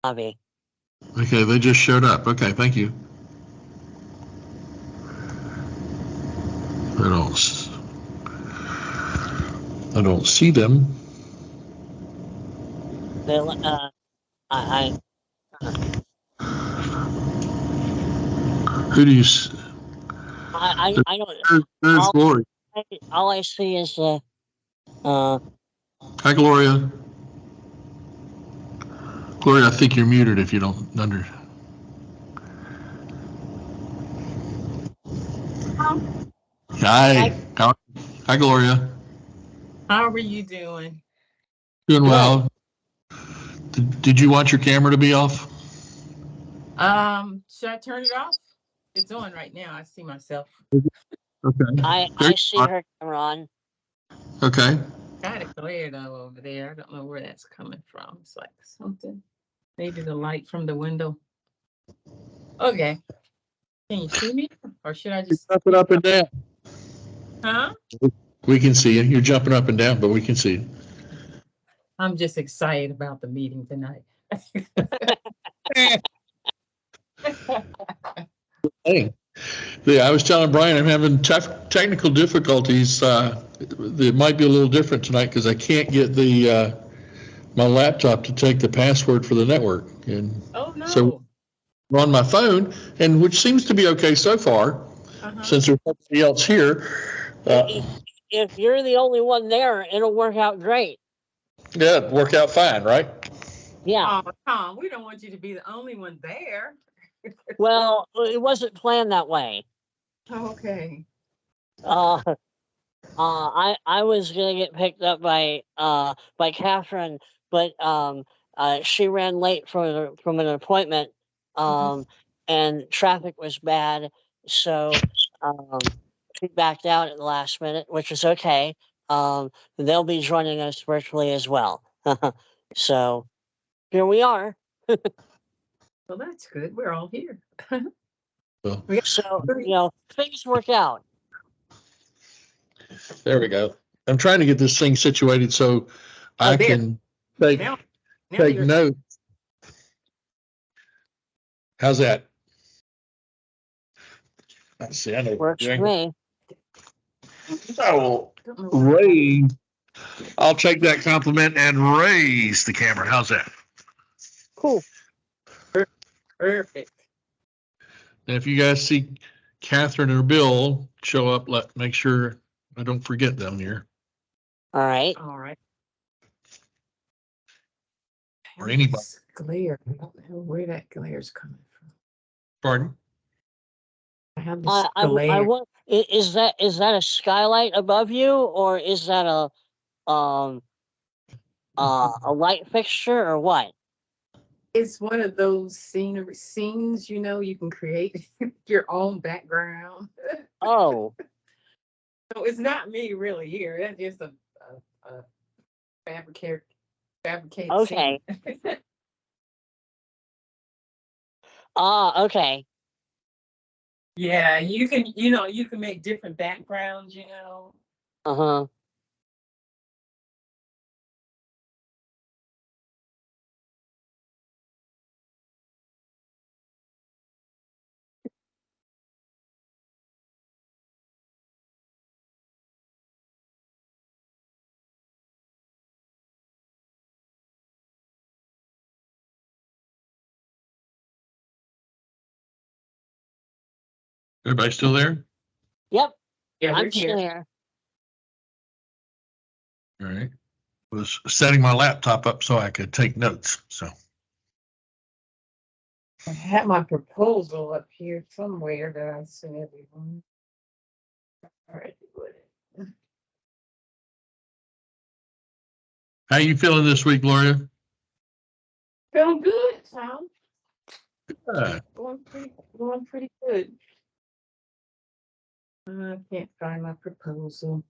lobby. Okay, they just showed up. Okay, thank you. I don't see them. I Who do you? I don't. There's Gloria. All I see is Hi, Gloria. Gloria, I think you're muted if you don't under. Hi. Hi, Gloria. How are you doing? Doing well. Did you want your camera to be off? Should I turn it off? It's on right now. I see myself. Okay. I see her camera on. Okay. Got it cleared over there. I don't know where that's coming from. It's like something. Maybe the light from the window. Okay. Can you see me? Or should I just jumping up and down? Huh? We can see you. You're jumping up and down, but we can see you. I'm just excited about the meeting tonight. Hey. Yeah, I was telling Brian I'm having technical difficulties. It might be a little different tonight because I can't get the my laptop to take the password for the network, and so I'm on my phone, and which seems to be okay so far, since there's nobody else here. If you're the only one there, it'll work out great. Yeah, it'll work out fine, right? Yeah. Oh, Tom, we don't want you to be the only one there. Well, it wasn't planned that way. Okay. I was gonna get picked up by Kathryn, but she ran late from an appointment, and traffic was bad, so she backed out at the last minute, which is okay. They'll be joining us virtually as well. So here we are. Well, that's good. We're all here. So things work out. There we go. I'm trying to get this thing situated so I can take notes. How's that? Let's see. I know. Works for me. I will raise. I'll take that compliment and raise the camera. How's that? Cool. Perfect. And if you guys see Kathryn or Bill show up, make sure I don't forget them here. All right. All right. Or anybody. Glare. I don't know where that glare is coming from. Pardon? I have this glare. Is that a skylight above you, or is that a light fixture, or what? It's one of those scenes, you can create your own background. Oh. So it's not me really here. That is a fabricated okay. scene. Okay. Yeah, you can make different backgrounds, Uh-huh. Everybody still there? Yep. Yeah, I'm still here. All right. I was setting my laptop up so I could take notes. So I had my proposal up here somewhere that I sent everyone. All right, how you feeling this week, Gloria? feeling good, Tom. Good. Going pretty good. I can't find my proposal.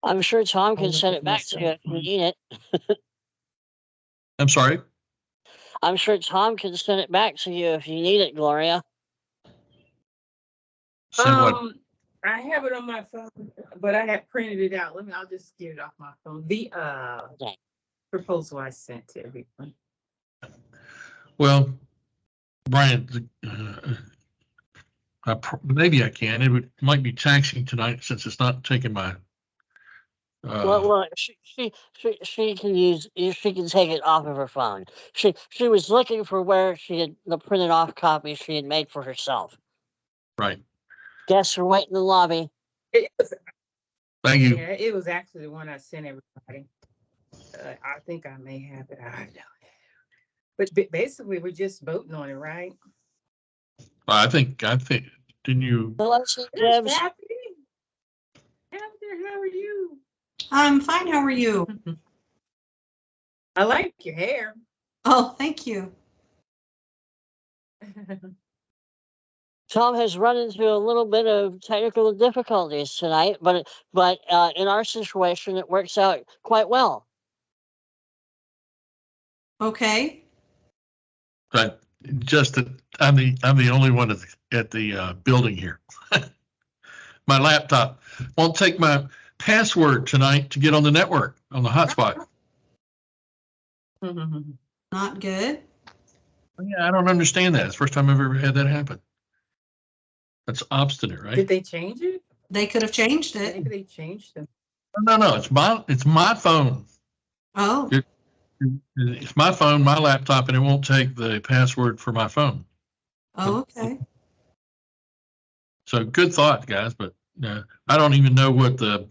I'm sure Tom can send it back to you if you need it. I'm sorry? I'm sure Tom can send it back to you if you need it, Gloria. Send what? I have it on my phone, but I have printed it out. I'll just get it off my phone. The Okay. proposal I sent to everyone. Well, Brian, maybe I can. It might be taxing tonight since it's not taking my. Well, she can use, she can take it off of her phone. She was looking for where she had the printed off copy she had made for herself. Right. Guests are waiting in the lobby. Thank you. Yeah, it was actually the one I sent everybody. I think I may have it. I don't know. But basically, we're just voting on it, right? I think, didn't you? Hello, Gibbs. Kathy, how are you? I'm fine. How are you? I like your hair. Oh, thank you. Tom has run into a little bit of technical difficulties tonight, but in our situation, it works out quite well. Okay. But just that I'm the only one at the building here. My laptop won't take my password tonight to get on the network on the hotspot. Not good. Yeah, I don't understand that. It's the first time I've ever had that happen. That's obstinate, right? Did they change it? They could have changed it. Maybe they changed it. No. It's my phone. Oh, It's my phone, my laptop, and it won't take the password for my phone. okay. So good thought, guys. But I don't even know what the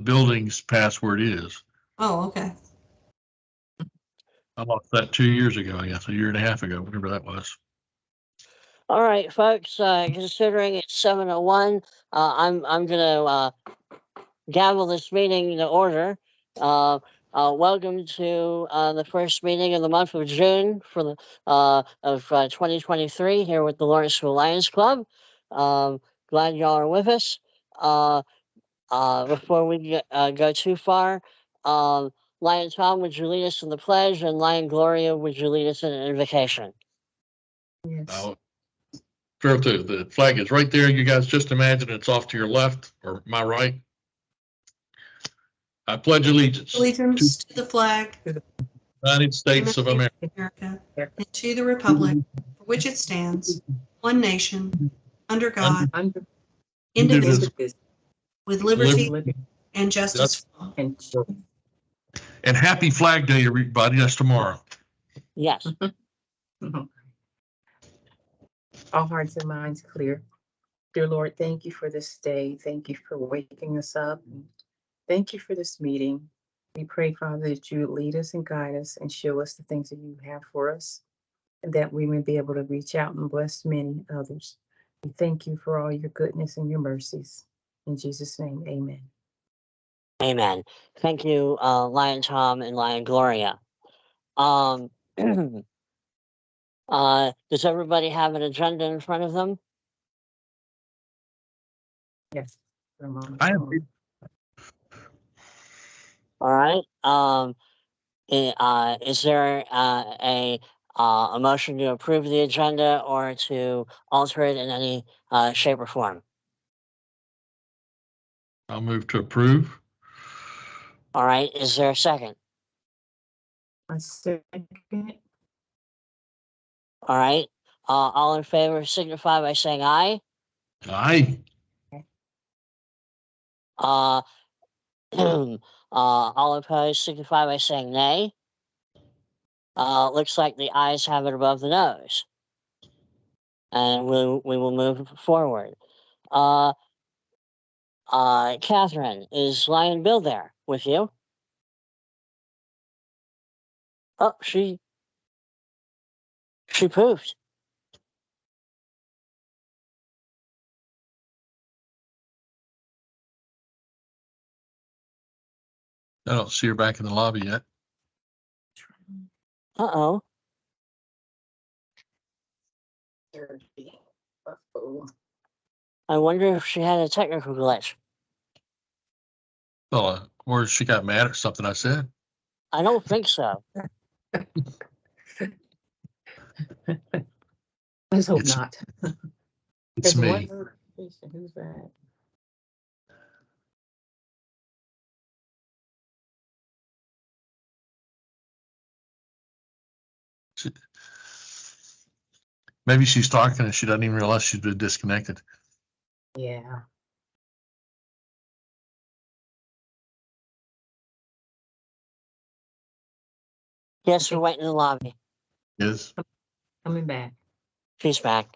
building's password is. Oh, okay. I lost that 2 years ago, I guess, a year and a half ago, whatever that was. All right, folks. Considering it's 7:01, I'm gonna gavel this meeting to order. Welcome to the first meeting of the month of June for the of 2023 here with the Lawrenceville Lions Club. Glad y'all are with us. Before we go too far, Lion Tom, would you lead us in the pledge, and Lion Gloria, would you lead us in an invocation? Yes. Sure, too. The flag is right there. You guys just imagine it's off to your left or my right. I pledge allegiance Allegiance to the flag to the United States of America, and to the republic for which it stands, one nation, under God, indivisible, with liberty and justice for all. and happy Flag Day, everybody. That's tomorrow. Yes. All hearts and minds clear. Dear Lord, thank you for this day. Thank you for waking us up. Thank you for this meeting. We pray, Father, that you lead us and guide us and show us the things that you have for us, and that we may be able to reach out and bless many others. We thank you for all your goodness and your mercies. In Jesus' name, amen. Amen. Thank you, Lion Tom and Lion Gloria. Does everybody have an agenda in front of them? Yes. For a moment. I have All right. Is there a motion to approve the agenda or to alter it in any shape or form? I'll move to approve. All right. Is there a second? I second it. All right. All in favor signify by saying aye. Aye. All opposed signify by saying nay. Looks like the ayes have it above the nose. And we will move forward. Kathryn, is Lion Bill there with you? Oh, she poofed. I don't see her back in the lobby yet. Uh-oh. I wonder if she had a technical glitch. Oh, or she got mad at something I said. I don't think so. Let's hope It's- not. It's me. Patient, who's that? Maybe she's talking and she doesn't even realize she's been disconnected. Yeah. Yes, we're waiting in the lobby. Yes. Coming back. She's back.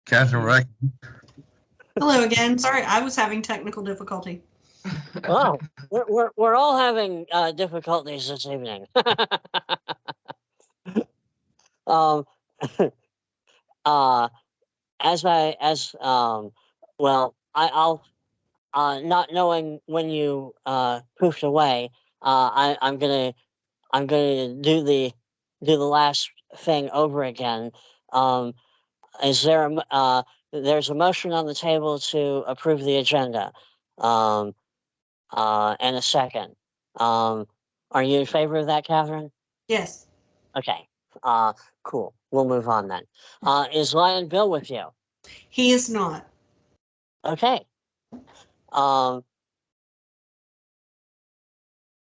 Kathryn, right? Hello again. Sorry, I was having technical difficulty. Oh, we're all having difficulties this evening. um, well, I'll not knowing when you poofed away, I'm gonna do the last thing over again. Is there there's a motion on the table to approve the agenda, and a second. Are you in favor of that, Kathryn? Yes. Okay. Cool. We'll move on then. Is Lion Bill with you? He is not. Okay.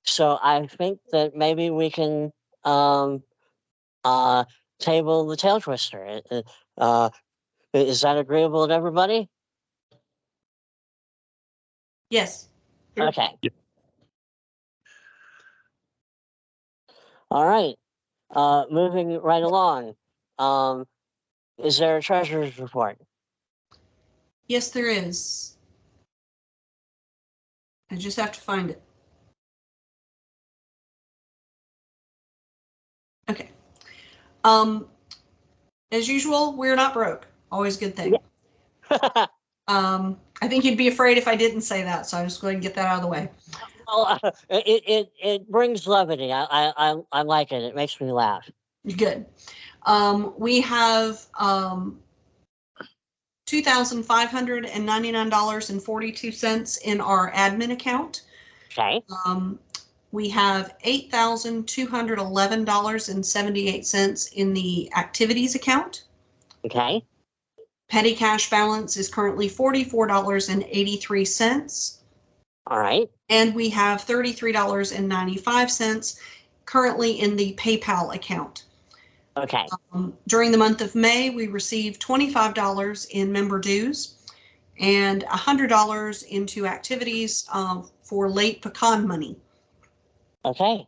So I think that maybe we can table the tail twister. Is that agreeable to everybody? Yes. Okay. All right. Moving right along. Is there a treasurer's report? Yes, there is. I just have to find it. Okay. As usual, we're not broke. Always a good thing. Yeah. I think you'd be afraid if I didn't say that, so I was going to get that out of the way. Well, it brings levity. I like it. It makes me laugh. Good. We have $2,599.42 in our admin account. Okay. We have $8,211.78 in the activities account. Okay. Petty cash balance is currently $44.83. All right. And we have $33.95 currently in the PayPal account. Okay. During the month of May, we received $25 in member dues and $100 into activities for late pecan money. Okay.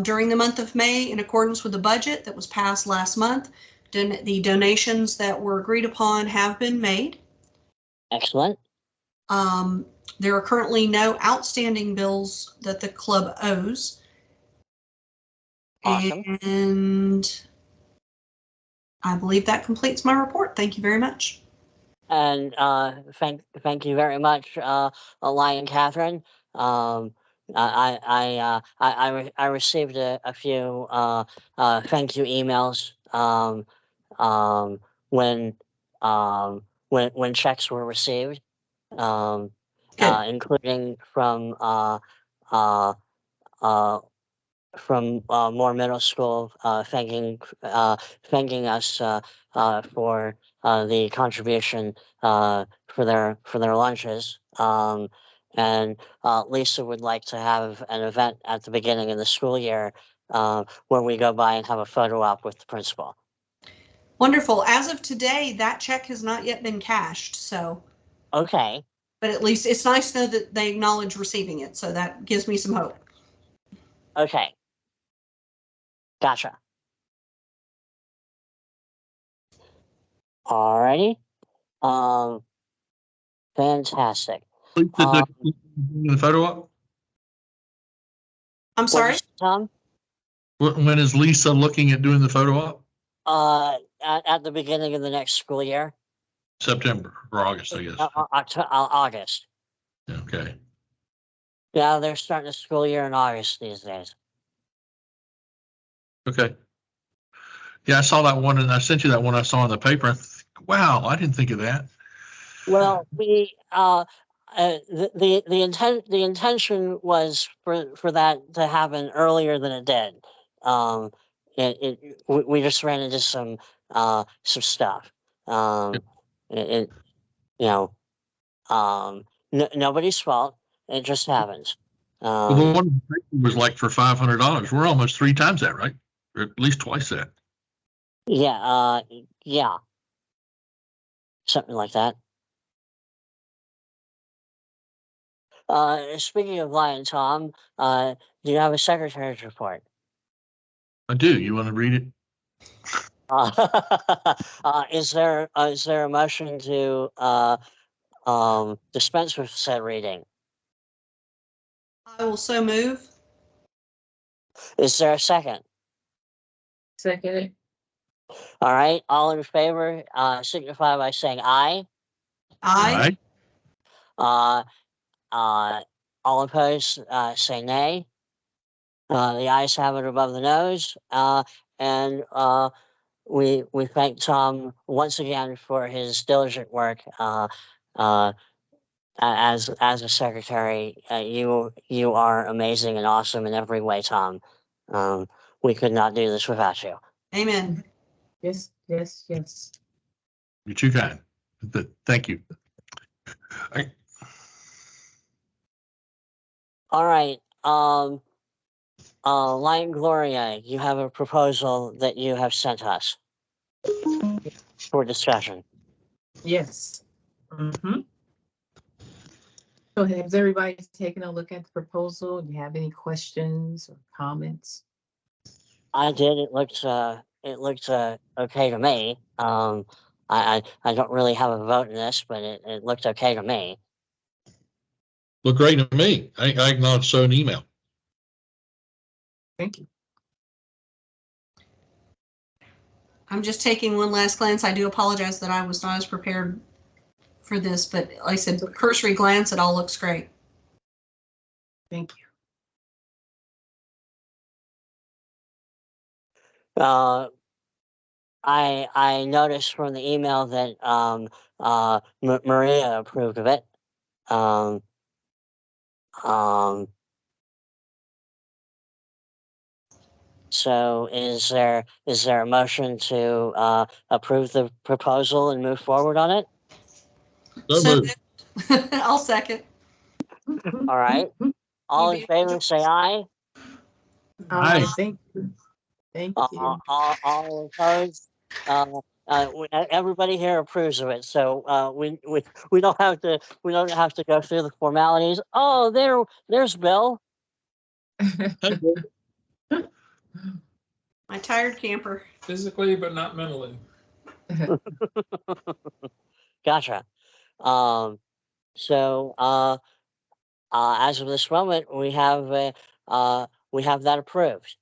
During the month of May, in accordance with the budget that was passed last month, the donations that were agreed upon have been made. Excellent. There are currently no outstanding bills that the club owes. Awesome. And I believe that completes my report. Thank you very much. And thank you very much, Lion Kathryn. I received a few thank you emails when checks were received, including from Moore Middle School, thanking us for the contribution for their lunches. And Lisa would like to have an event at the beginning of the school year where we go by and have a photo op with the principal. Wonderful. As of today, that check has not yet been cashed. So. Okay. But at least it's nice to know that they acknowledge receiving it. So that gives me some hope. Okay. Gotcha. Alrighty. Fantastic. The photo op? I'm sorry, Tom? When is Lisa looking at doing the photo op? At the beginning of the next school year. September or August, I guess. August. Okay. Yeah, they're starting the school year in August these days. Okay. Yeah, I saw that one, and I sent you that one I saw in the paper. Wow, I didn't think of that. Well, we the intention was for that to happen earlier than it did. we just ran into some stuff. It you know, nobody's fault. It just happens. Well, the one was like for $500. We're almost 3 times that, right? Or at least twice that. Yeah, yeah. Something like that. Speaking of lying, Tom, do you have a secretary's report? I do. You want to read it? Is there a motion to dispense with said reading? I will so move. Is there a second? Second. All right, all in favor, signify by saying aye. Aye. All opposed, say nay. The ayes have it above the nose, and we thank Tom once again for his diligent work as a secretary. You are amazing and awesome in every way, Tom. We could not do this without you. Amen. Yes, yes, yes. You're too kind. Thank you. All right. Lion Gloria, you have a proposal that you have sent us for discussion. Yes. Mm-hmm. So has everybody taken a look at the proposal? Do you have any questions or comments? I did. It looked okay to me. I don't really have a vote in this, but it looked okay to me. Look great to me. I acknowledge so an email. Thank you. I'm just taking one last glance. I do apologize that I was not as prepared for this, but like I said, cursory glance, it all looks great. Thank you. I noticed from the email that Maria approved of it. So is there a motion to approve the proposal and move forward on it? So I'll second. All right. All in favor, say aye. Aye. Thank you. Thank you. All opposed. Everybody here approves of it, so we don't have to go through the formalities. Oh, there's Bill. My tired camper. Physically, but not mentally. Gotcha. So as of this moment, we have that approved.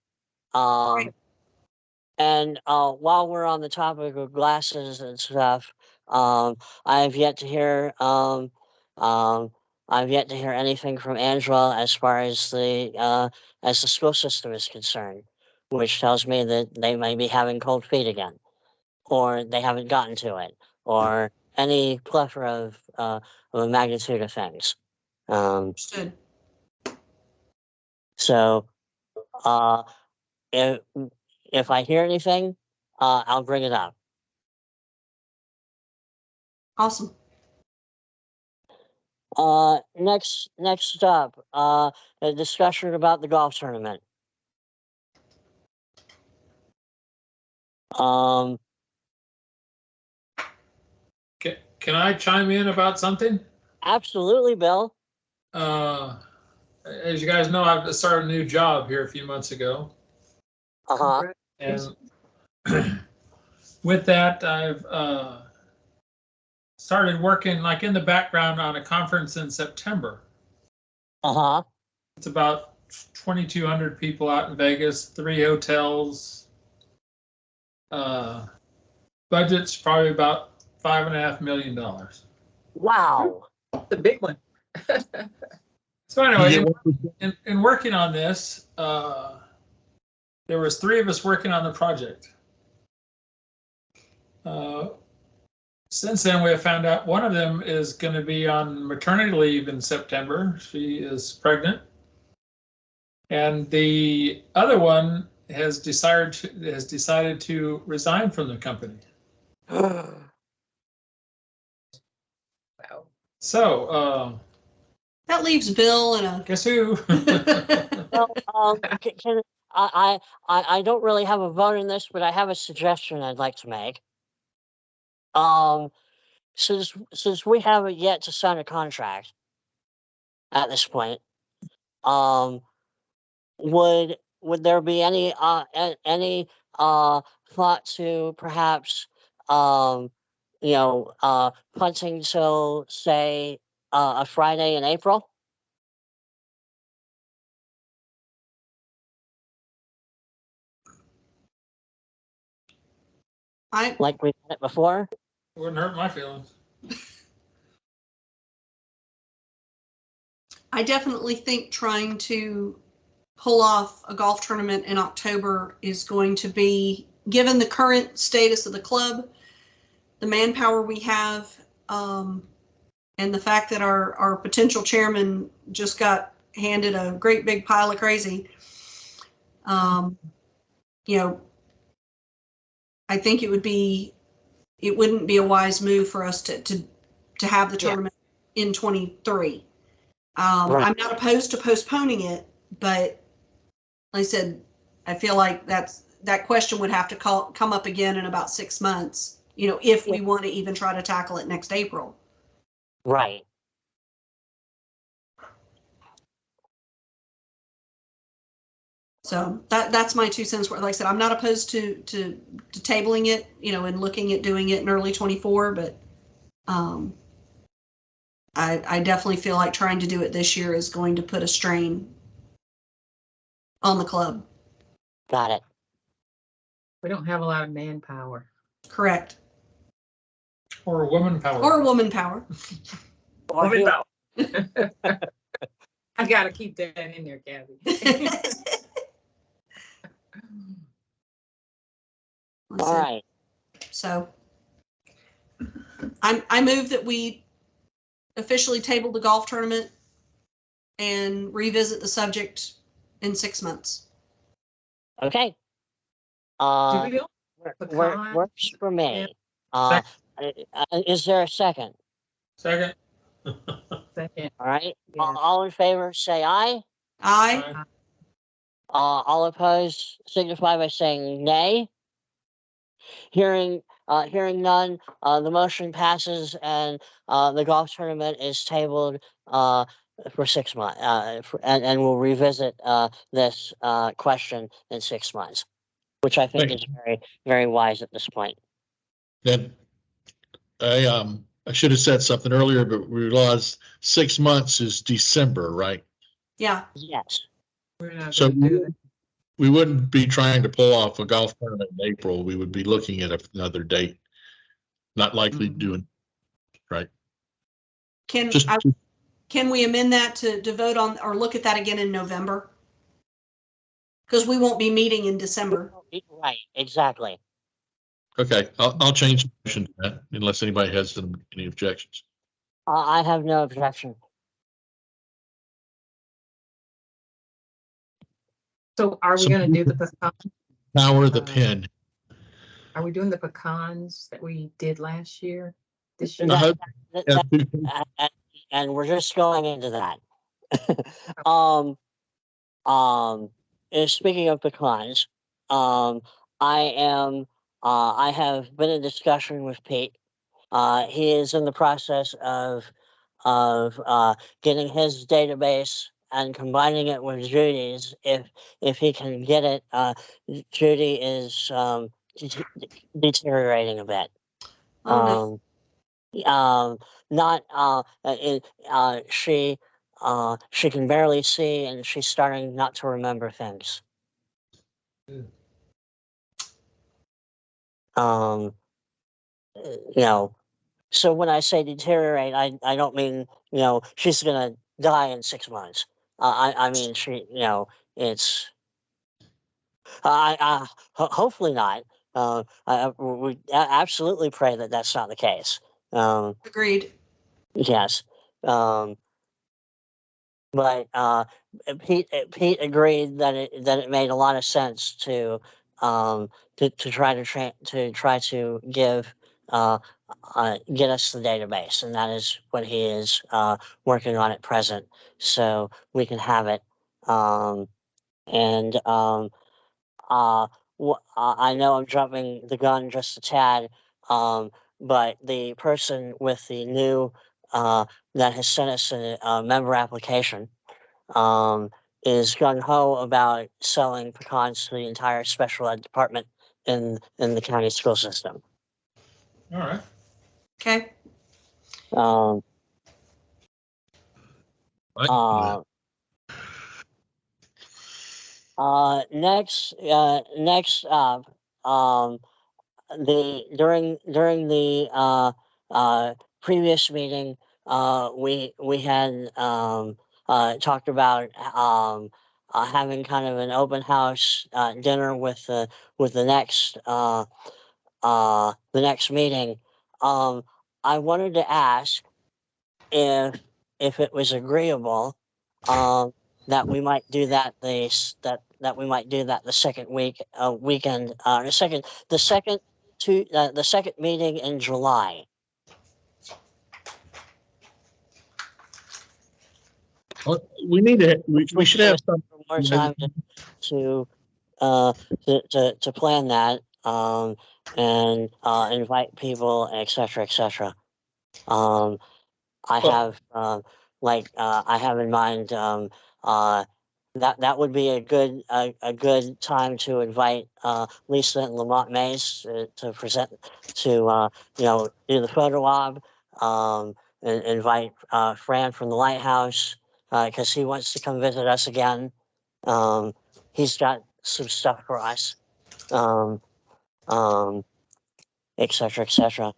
And while we're on the topic of glasses and stuff, I have yet to hear anything from Angela as far as the school system is concerned, which tells me that they may be having cold feet again, or they haven't gotten to it, or any plethora of a magnitude of things. Understood. So, if I hear anything, I'll bring it up. Awesome. Next up, a discussion about the golf tournament. Can I chime in about something? Absolutely, Bill. As you guys know, I've started a new job here a few months ago. And with that, I've started working like in the background on a conference in September. It's about 2,200 people out in Vegas, 3 hotels. Budget's probably about $5.5 million. Wow, the big one. So anyway, in working on this, there was 3 of us working on the project. Since then, we have found out one of them is going to be on maternity leave in September. She is pregnant. And the other one has decided to resign from the company. Wow. So, That leaves Bill in a. guess who? Well, I don't really have a vote in this, but I have a suggestion I'd like to make. Since we haven't yet to sign a contract at this point, would there be any thought to perhaps punting till say a Friday in April? Like we've done it before? Wouldn't hurt my feelings. I definitely think trying to pull off a golf tournament in October is going to be, given the current status of the club, the manpower we have, and the fact that our potential chairman just got handed a great big pile of crazy. I think it wouldn't be a wise move for us to have the tournament in 23. Right. I'm not opposed to postponing it, but like I said, I feel like that question would have to come up again in about 6 months, if we want to even try to tackle it next April. Right. So that's my 2 cents. Like I said, I'm not opposed to tabling it, and looking at doing it in early 24, but I definitely feel like trying to do it this year is going to put a strain on the club. Got it. We don't have a lot of manpower. Correct. Or woman power. Or woman power. Woman power. I gotta keep that in there, Kathy. All right. So I move that we officially table the golf tournament and revisit the subject in 6 months. Okay. Do we do Works for me. Is there a second? Second. second? All right. Yeah. All in favor, say aye. Aye. All opposed, signify by saying nay. Hearing none, the motion passes, and the golf tournament is tabled for 6 months. And we'll revisit this question in 6 months, which I think is very, very wise at this point. Then I should have said something earlier, but we realized 6 months is December, right? Yeah. Yes. We're not So gonna do that. we wouldn't be trying to pull off a golf tournament in April. We would be looking at another date. Not likely doing, right? Can we amend that to vote on or look at that again in November? Because we won't be meeting in December. Right. Exactly. Okay, I'll change the motion to that unless anybody has any objections. I have no objection. So are we gonna do the pecans? Power the pen. Are we doing the pecans that we did last year? This year? And we're just going into that. Speaking of pecans, I have been in discussion with Pete. He is in the process of getting his database and combining it with Judy's. If he can get it, Judy is deteriorating a bit. Oh, She can barely see, and she's starting not to remember things. So when I say deteriorate, I don't mean, she's gonna die in 6 months. I mean, it's, hopefully not. We absolutely pray that that's not the case. agreed. Yes. But Pete agreed that it made a lot of sense to try to give get us the database, and that is what he is working on at present, so we can have it. And I know I'm jumping the gun just a tad, but the person with the new that has sent us a member application is gung ho about selling pecans to the entire special ed department in the county school system. All right. Okay. Next up, during the previous meeting, we had talked about having kind of an open house dinner with the next meeting. I wanted to ask if it was agreeable, that we might do that the second weekend, the second meeting in July. Well, we need to. We should have some more time to plan that, and invite people, etc., etc. I have I have in mind that would be a good time to invite Lisa and Lamont Mays to present, to do the photo op, and invite Fran from the Lighthouse, because he wants to come visit us again. He's got some stuff for us, etc., etc.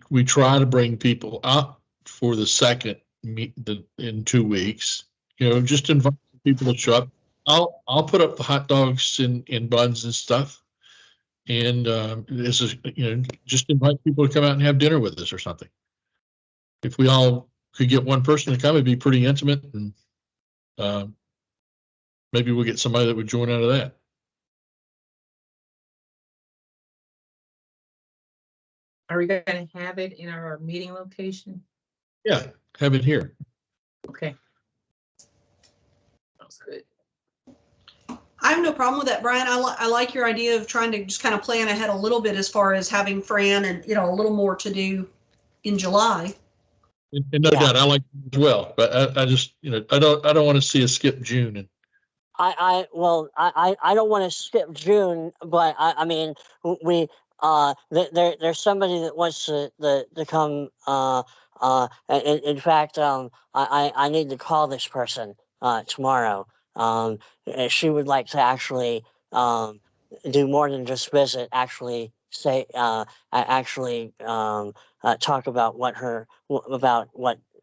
We try to bring people up for the second meet in 2 weeks. Just invite people to show up. I'll put up the hot dogs in buns and stuff, and this is just invite people to come out and have dinner with us or something. If we all could get one person to come, it'd be pretty intimate, and maybe we'll get somebody that would join out of that. Are we going to have it in our meeting location? Yeah, have it here. Okay. Sounds good. I have no problem with that, Brian. I like your idea of trying to just kind of plan ahead a little bit as far as having Fran and a little more to do in July. And no doubt, I like it as well. But I just I don't want to see us skip June. And I don't want to skip June, but I mean we there's somebody that wants to come. In fact, I need to call this person tomorrow. She would like to actually do more than just visit. Actually, say talk about what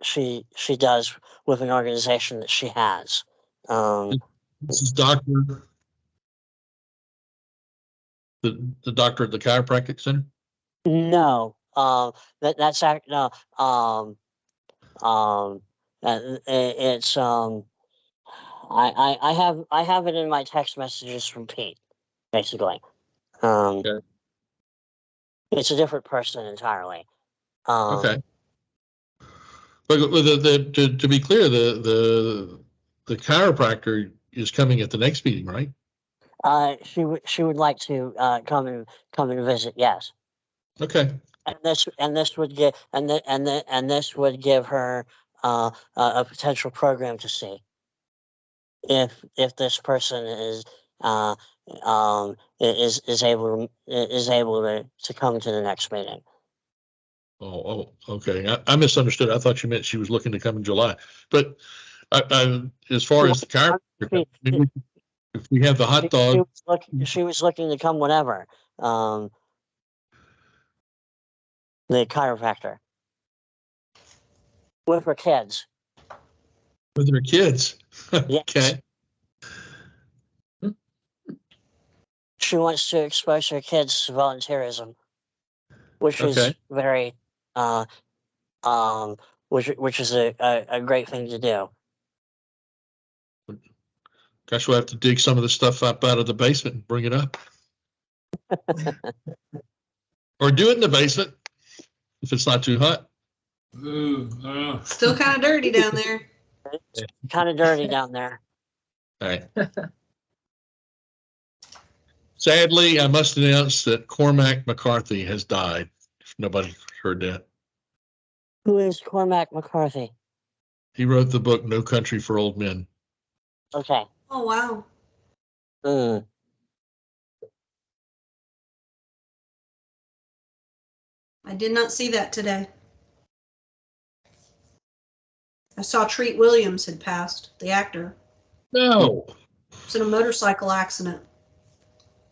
she does with an organization that she has. This is the doctor at the chiropractic center. No, that's act no. It's I have it in my text messages from Pete, basically. Okay. It's a different person entirely. Okay. But to be clear, the chiropractor is coming at the next meeting, right? She would like to come and visit. Yes. Okay. And this would give this would give her a potential program to see if this person is able to come to the next meeting. Oh, okay. I misunderstood. I thought you meant she was looking to come in July. But as far as the chiropractor, if we have the hot dog, she was looking to come whenever. The chiropractor with her kids. With her kids. Yes. Okay. She wants to expose her kids to volunteerism, which is very which is a great thing to do. Gosh, we'll have to dig some of the stuff up out of the basement and bring it up. Or do it in the basement if it's not too hot. Ooh, Still kind of dirty down there. Kind of dirty down there. All right. Sadly, I must announce that Cormac McCarthy has died. If nobody heard that. Who is Cormac McCarthy? He wrote the book No Country for Old Men. Okay. Oh, wow. Mm. I did not see that today. I saw Treat Williams had passed, the actor. No. It was in a motorcycle accident.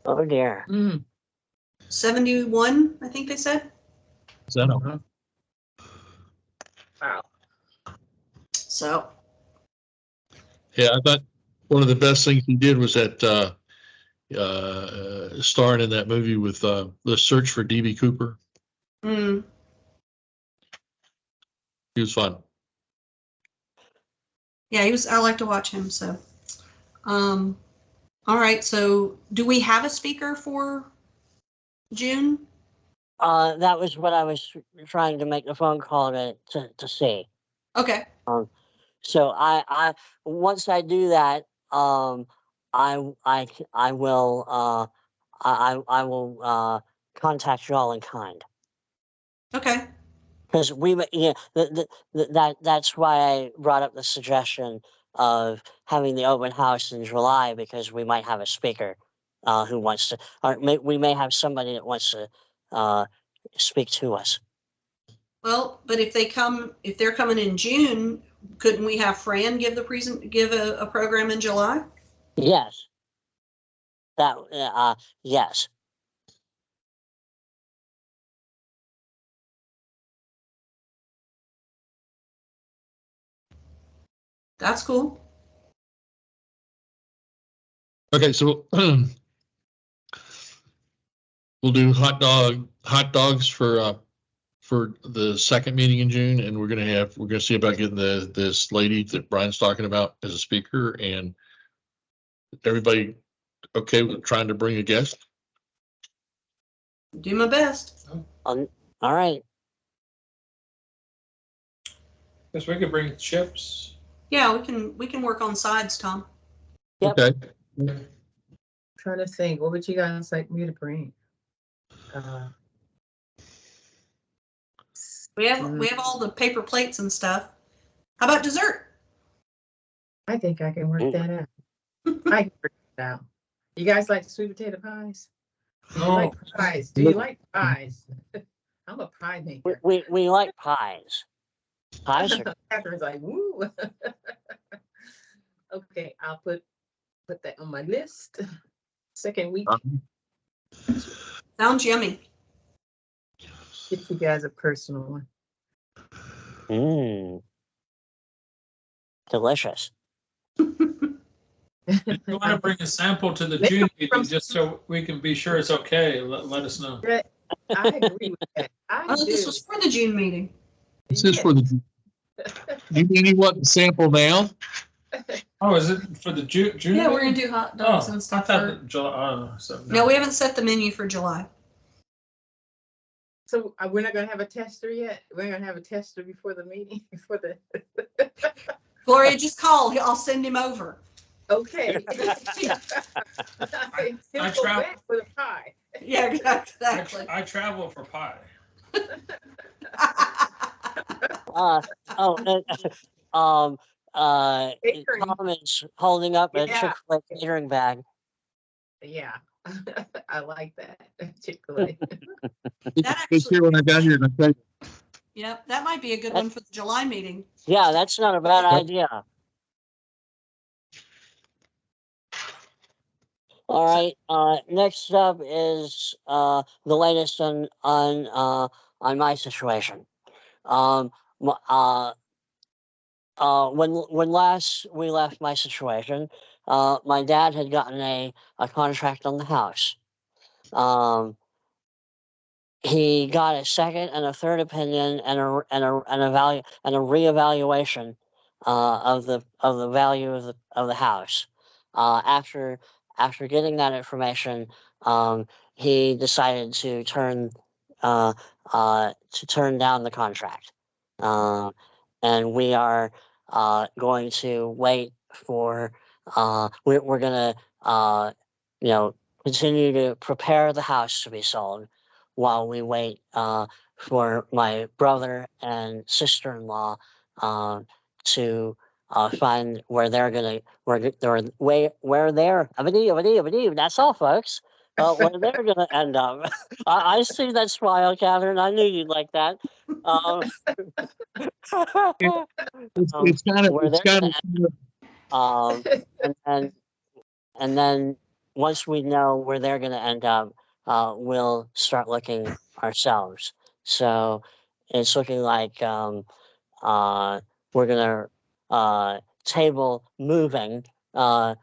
Oh dear. 71, I think they said. Is that all? Wow. So, Yeah, I thought one of the best things he did was that starring in that movie with The Search for D.B. Cooper. mm, He was fun. yeah, I like to watch him. So, all right. So, do we have a speaker for June? That was what I was trying to make the phone call to see. Okay. So I once I do that, I will I will contact you all in kind. Okay. Because that's why I brought up the suggestion of having the open house in July, because we might have a speaker who wants to, or we may have somebody that wants to speak to us. Well, but if they're coming in June, couldn't we have Fran give a program in July? Yes. That yes. That's cool. Okay, so we'll do hot dogs for the second meeting in June, and we're gonna see about getting this lady that Brian's talking about as a speaker. And everybody okay with trying to bring a guest? Do my best. All right. guess we could bring chips. Yeah, we can work on sides, Tom. Yep. Okay. Trying to think, what would you guys like me to bring? We have all the paper plates and stuff. How about dessert? I think I can work that out. I can work it out. You guys like sweet potato pies? Do you like pies? Do you like pies? I'm a pie maker. We like pies. Pies are Kathryn's like, woo. Okay, I'll put that on my list. Second week. Sounds yummy. Get you guys a personal one. Delicious. If you want to bring a sample to the June meeting, just so we can be sure it's okay, let us know. I agree with that. This was for the June meeting. This is for the. You mean you want the sample now? Oh, is it for the June? Yeah, we're gonna do hot dogs and I stuff. thought that July. No, we haven't set the menu for July. So we're not gonna have a tester yet? We're gonna have a tester before the meeting, before the. Gloria, just call. I'll send him over. Okay. I He'll go travel- back with a pie. Yeah, exactly. I travel for pie. Catering. Tom is holding up a Yeah. Chick-fil-A catering bag. Yeah, I like that. Chick-fil-A. It's here when I got here, and I tell you. Yep, that might be a good one for the July meeting. Yeah, that's not a bad idea. All right. Next up is the latest on my situation. When last we left my situation, my dad had gotten a contract on the house. he got a second and a third opinion and a reevaluation of the value of the house. After getting that information, he decided to turn down the contract, and we are going to wait for. We're going to continue to prepare the house to be sold while we wait for my brother and sister-in-law to find where they're gonna that's all, folks. Where they're gonna end up. I see that smile, Kathryn. I knew you'd like that. It's kind of, where it's they're kind gonna of, and then once we know where they're going to end up, we'll start looking ourselves. So it's looking like we're going to table moving for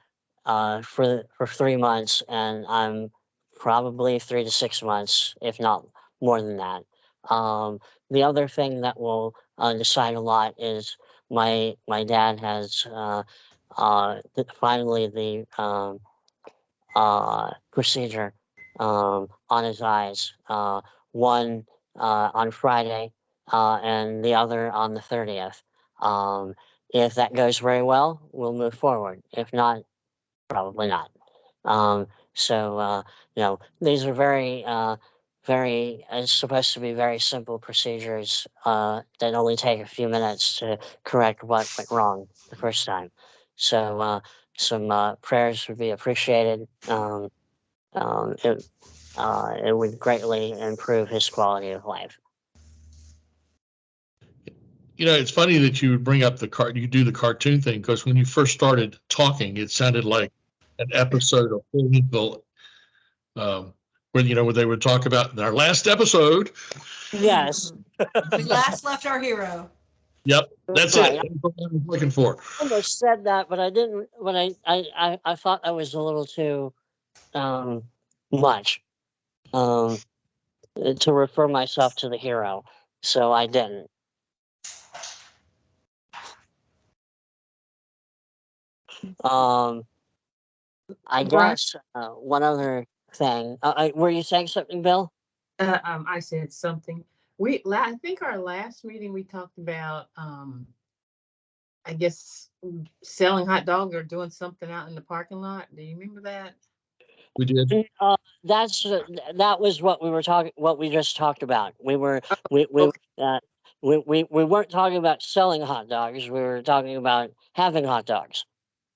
3 months, and I'm probably 3 to 6 months, if not more than that. The other thing that will decide a lot is my dad has finally the procedure on his eyes. One on Friday and the other on the 30th. If that goes very well, we'll move forward. If not, probably not. These are it's supposed to be very simple procedures that only take a few minutes to correct what went wrong the first time. So some prayers would be appreciated. It would greatly improve his quality of life. it's funny that you would bring up you do the cartoon thing, because when you first started talking, it sounded like an episode of Lawrenceville, where they would talk about in our last episode. Yes. We last left our hero. Yep, that's right. it. That's what I was looking for. I almost said that, but I didn't. But I thought that was a little too much to refer myself to the hero, so I didn't. I guess one other thing. Were you saying something, Bill? I said something. I think our last meeting we talked about, I guess, selling hot dogs or doing something out in the parking lot. Do you remember that? We did. That was what we were talking. What we just talked about. We weren't talking about selling hot dogs. We were talking about having hot dogs.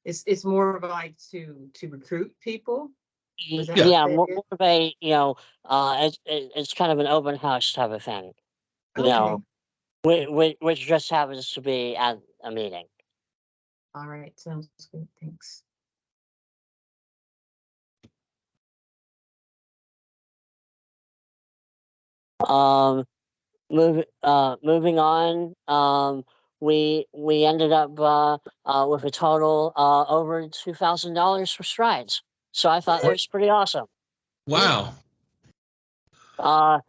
It's more of like to recruit people. Yeah, more of a it's kind of an open house type of thing. Which just happens to be at a meeting. All right, sounds good. Thanks. Moving on. We ended up with a total over $2,000 for strides. So I thought that was pretty awesome. Wow.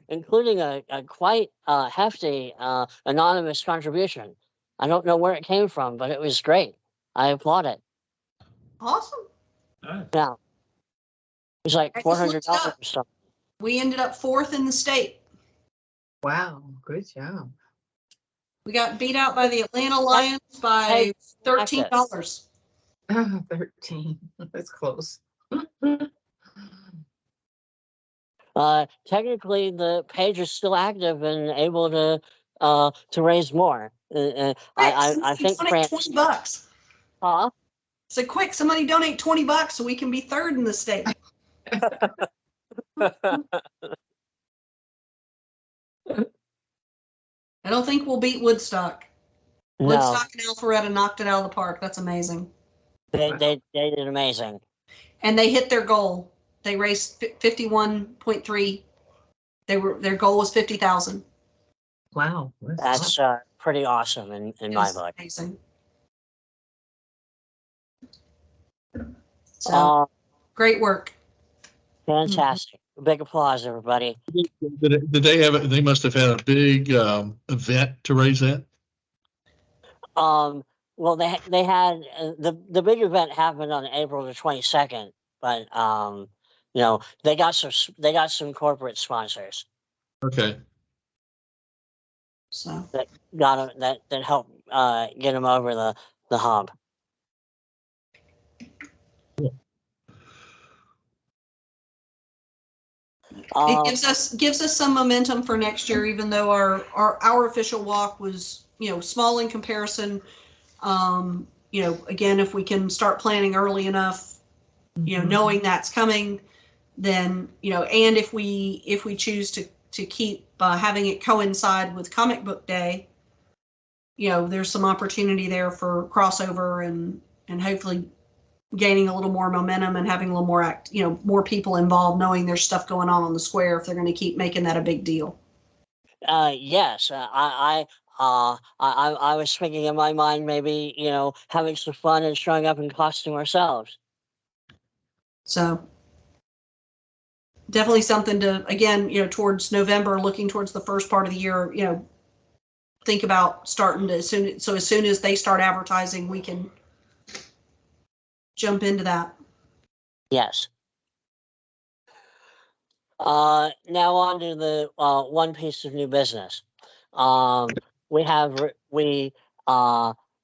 Including a quite hefty anonymous contribution. I don't know where it came from, but it was great. I applaud it. Awesome. Nice. Yeah. It was like $400 or something. We ended up 4th in the state. Wow, good job. We got beat out by the Atlanta Lions by $13. 13. That's close. Technically, the page is still active and able to raise more. I think donate $20. Huh? So quick, somebody donate $20 so we can be 3rd in the state. I don't think we'll beat Woodstock. No. Woodstock and Alpharetta knocked it out of the park. That's amazing. They did amazing. And they hit their goal. They raised 51.3. Their goal was 50,000. Wow. That's pretty awesome in my book. Amazing. So great work. Fantastic. big applause, everybody. Did they have, they must have had a big event to raise that? Well, they had the big event happened on April the 22nd, but you know, they got some corporate sponsors Okay. So that got them that helped get them over the hump. it gives us some momentum for next year, even though our official walk was, you know, small in comparison. You know, again, if we can start planning early enough, you know, knowing that's coming, then, you know, and if we choose to keep having it coincide with Comic Book Day, you know, there's some opportunity there for crossover and hopefully gaining a little more momentum and having a little more more people involved, knowing there's stuff going on the square if they're going to keep making that a big deal. Yes, I was thinking in my mind maybe, you know, having some fun and showing up in costume ourselves. So definitely something to, again, you know, towards November, looking towards the first part of the year, you know, think about starting to as soon as they start advertising, we can jump into that. Yes. Now on to the one piece of new business. We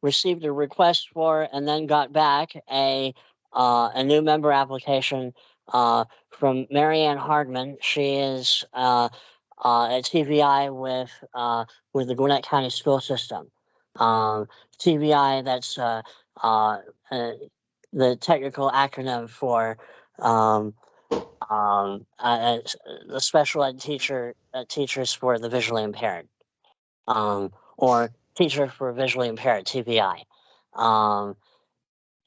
received a request for and then got back a new member application from Marianne Hardman. She is at TVI with the Gwinnett County School System. TVI, that's the technical acronym for the special ed teachers for the visually impaired, or teacher for visually impaired, TVI.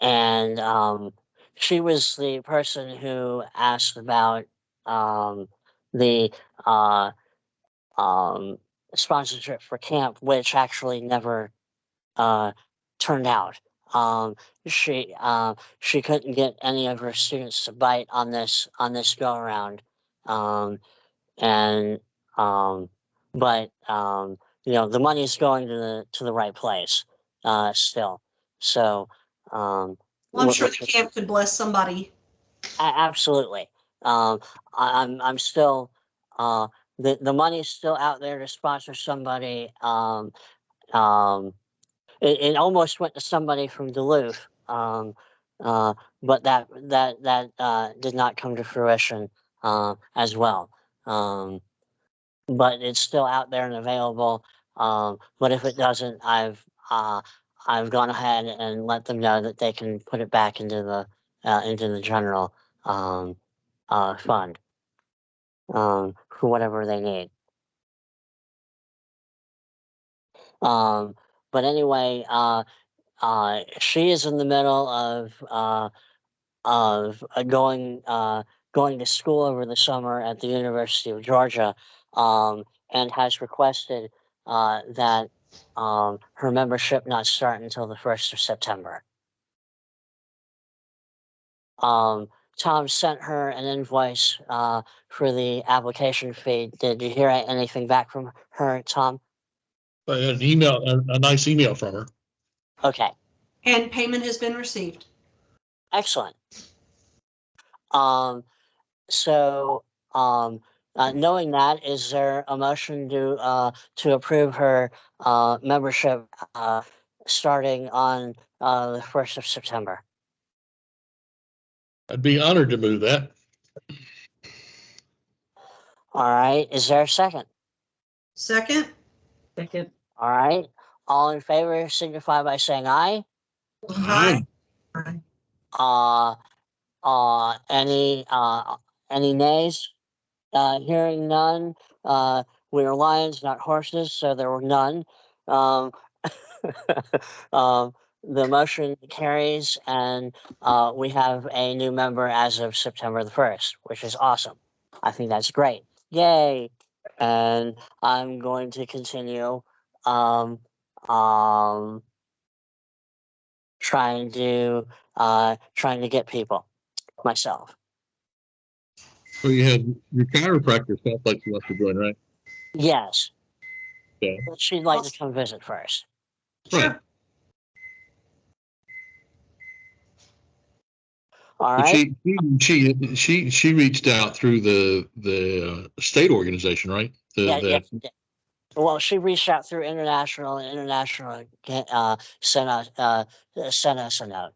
And she was the person who asked about the sponsorship for camp, which actually never turned out. She couldn't get any of her students to bite on this go around, and but you know, the money's going to the right place still. So Well, I'm sure the camp could bless somebody. Absolutely. I'm still the money's still out there to sponsor somebody. It almost went to somebody from Duluth, but that did not come to fruition as well. But it's still out there and available. But if it doesn't, I've gone ahead and let them know that they can put it back into the general fund for whatever they need. But anyway, she is in the middle of going to school over the summer at the University of Georgia, and has requested that her membership not start until the 1st of September. Tom sent her an invoice for the application fee. Did you hear anything back from her, Tom? I had an email, a nice email from her. Okay. And payment has been received. Excellent. So, knowing that, is there a motion to approve her membership starting on the 1st of September? I'd be honored to move that. All right. Is there a second? Second. Second. All right. All in favor signify by saying aye. Aye. Any nays? Hearing none. We are lions, not horses, so there were none. The motion carries, and we have a new member as of September the 1st, which is awesome. I think that's great. Yay! And I'm going to continue trying to get people myself. Well, you had your chiropractor sounds like she wants to join, right? Yes. Okay. But she'd like to come visit first. Right. All But right. she reached out through the state organization, right? Yeah. Well, she reached out through international, and international sent us a note,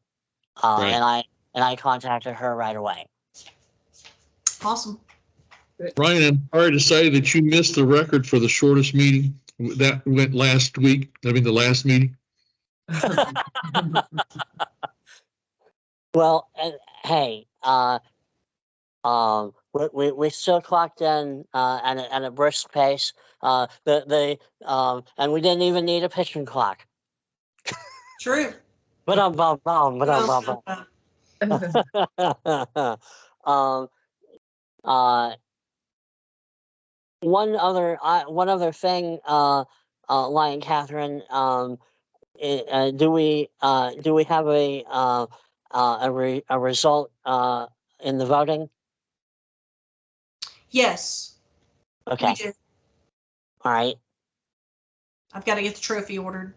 Right. and I contacted her right away. Awesome. Ryan, I'm sorry to say that you missed the record for the shortest meeting. That went last week. I mean, the last meeting. Well, hey, we still clocked in at a brisk pace. And we didn't even need a pitching clock. True. But one other thing, Lion Kathryn, do we have a result in the voting? Yes. Okay. We do. All right. I've got to get the trophy ordered.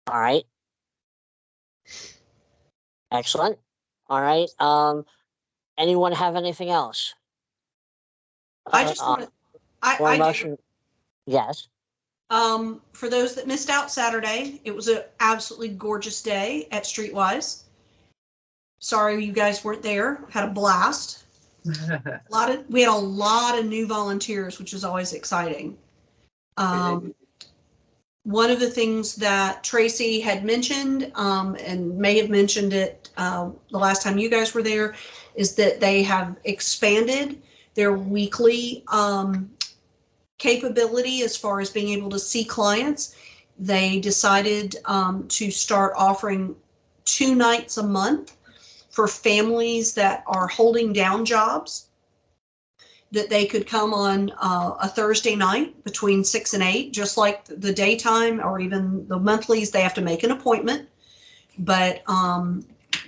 All right. Excellent. All right. Anyone have anything else? I just want to. I motion. Yes. For those that missed out Saturday, it was an absolutely gorgeous day at Streetwise. Sorry you guys weren't there. Had a blast. We had a lot of new volunteers, which is always exciting. One of the things that Tracy had mentioned, and may have mentioned it the last time you guys were there, is that they have expanded their weekly capability as far as being able to see clients. They decided to start offering 2 nights a month for families that are holding down jobs, that they could come on a Thursday night between 6 and 8, just like the daytime or even the monthlies. They have to make an appointment, but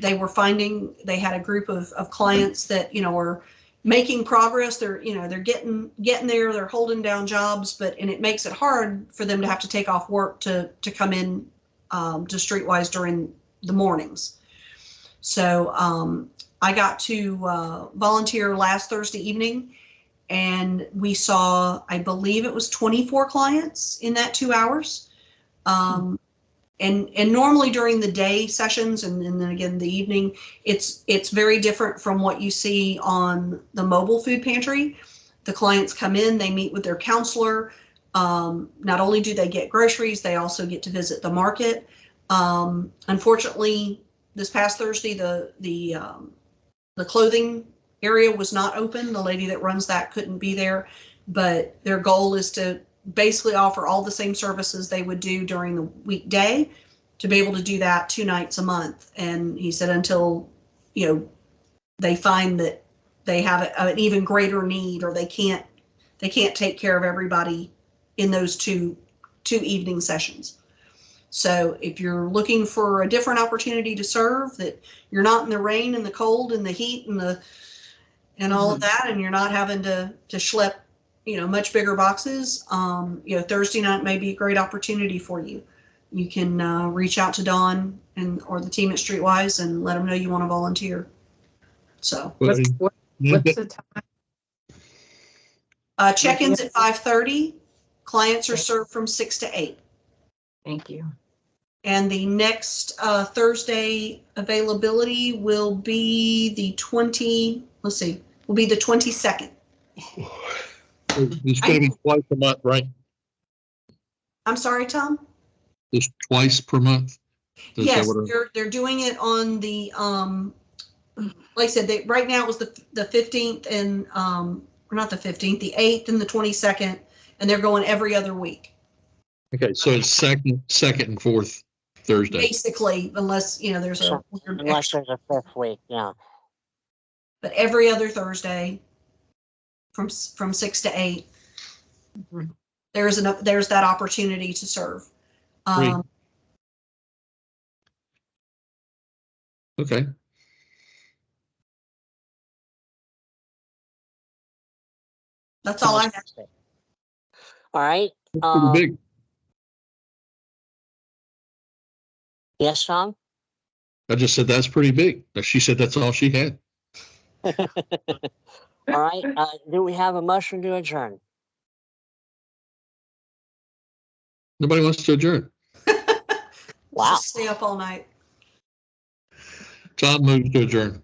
they were finding they had a group of clients that, were making progress. They're getting there. They're holding down jobs, and it makes it hard for them to have to take off work to come in to Streetwise during the mornings. So I got to volunteer last Thursday evening, and we saw, I believe it was 24 clients in that 2 hours. And normally during the day sessions and then again the evening, it's very different from what you see on the mobile food pantry. The clients come in, they meet with their counselor. Not only do they get groceries, they also get to visit the market. Unfortunately, this past Thursday, the clothing area was not open. The lady that runs that couldn't be there, but their goal is to basically offer all the same services they would do during the weekday, to be able to do that 2 nights a month. And he said until they find that they have an even greater need, or they can't take care of everybody in those two evening sessions. So if you're looking for a different opportunity to serve, that you're not in the rain and the cold and the heat and all of that, and you're not having to schlep much bigger boxes, Thursday night may be a great opportunity for you. You can reach out to Dawn or the team at Streetwise and let them know you want to volunteer. So what's the time? Check-ins at 5:30. Clients are served from 6 to 8. Thank you. And the next Thursday availability will be the 22nd. It's going to be twice a month, right? I'm sorry, Tom? Just twice per month? Yes, they're doing it on the, like I said, right now it was the 15th and, or not the 15th, the 8th and the 22nd, and they're going every other week. Okay, so it's second and fourth Thursday. Basically, unless, there's a weird unless there's a 5th week, yeah. But every other Thursday from 6 to 8, there's that opportunity to serve. Great. Okay. That's all I have. All right. Pretty big. Yes, Tom? I just said that's pretty big. She said that's all she had. All right. Do we have a motion to adjourn? Nobody wants to adjourn. Wow. Just stay up all night. Tom moves to adjourn.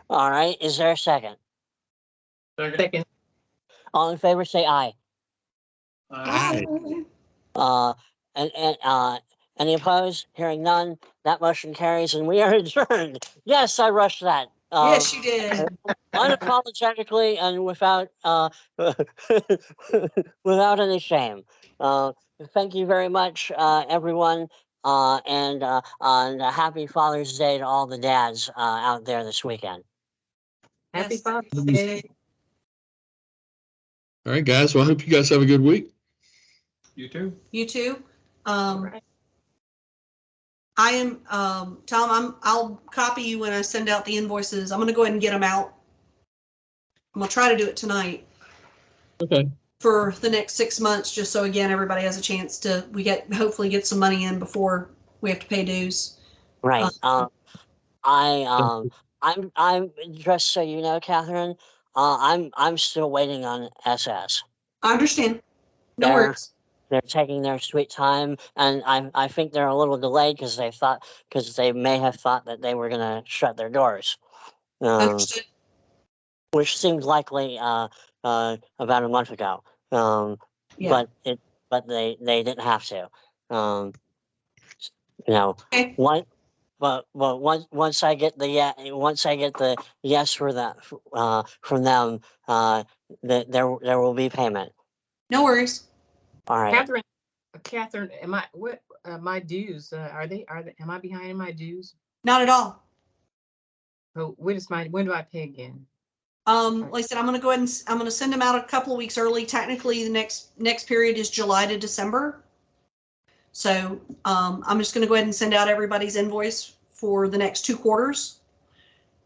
All right. Is there a second? Second. All in favor, say aye. Aye. Any opposed? Hearing none, that motion carries and we are adjourned. Yes, I rushed that. Yes, you did. Unapologetically and without without any shame. Thank you very much, everyone, and happy Father's Day to all the dads out there this weekend. Happy Yes. Father's Day. All right, guys. Well, I hope you guys have a good week. You too. You too. All right. I am, Tom, I'll copy you when I send out the invoices. I'm gonna go ahead and get them out. I'm gonna try to do it tonight Okay. for the next 6 months, just so again, everybody has a chance to, hopefully get some money in before we have to pay dues. Right. I'm just so you know, Kathryn, I'm still waiting on SS. I understand. No They're- worries. They're taking their sweet time, and I think they're a little delayed because they may have thought that they were gonna shut their doors, Understood. which seemed likely about a month ago. Yeah. But they didn't have to. You know, Okay. once I get the yes for that from them, there will be payment. No worries. All right. Kathryn, my dues, am I behind in my dues? Not at all. Oh, when do I pay again? Like I said, I'm gonna go ahead and I'm gonna send them out a couple of weeks early. Technically, the next period is July to December. So I'm just gonna go ahead and send out everybody's invoice for the next 2 quarters.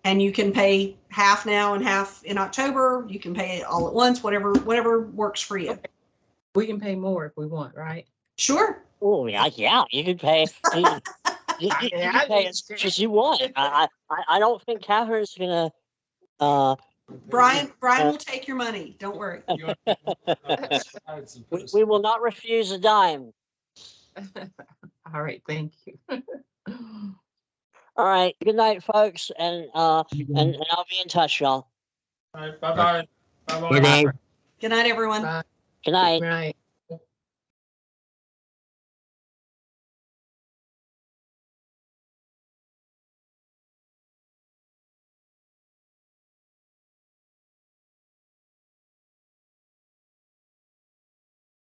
And you can pay half now and half in October. You can pay it all at once, whatever works for you. Okay. We can pay more if we want, right? Sure. Oh yeah, you can pay. You can pay as much as you want. I don't think Kathryn's gonna. Brian will take your money. Don't worry. We will not refuse a dime. All right, thank you. All right. Good night, folks, and I'll be in touch, y'all. All right. Bye-bye. Bye, guys. Good night, everyone. Bye. Good night. Good night.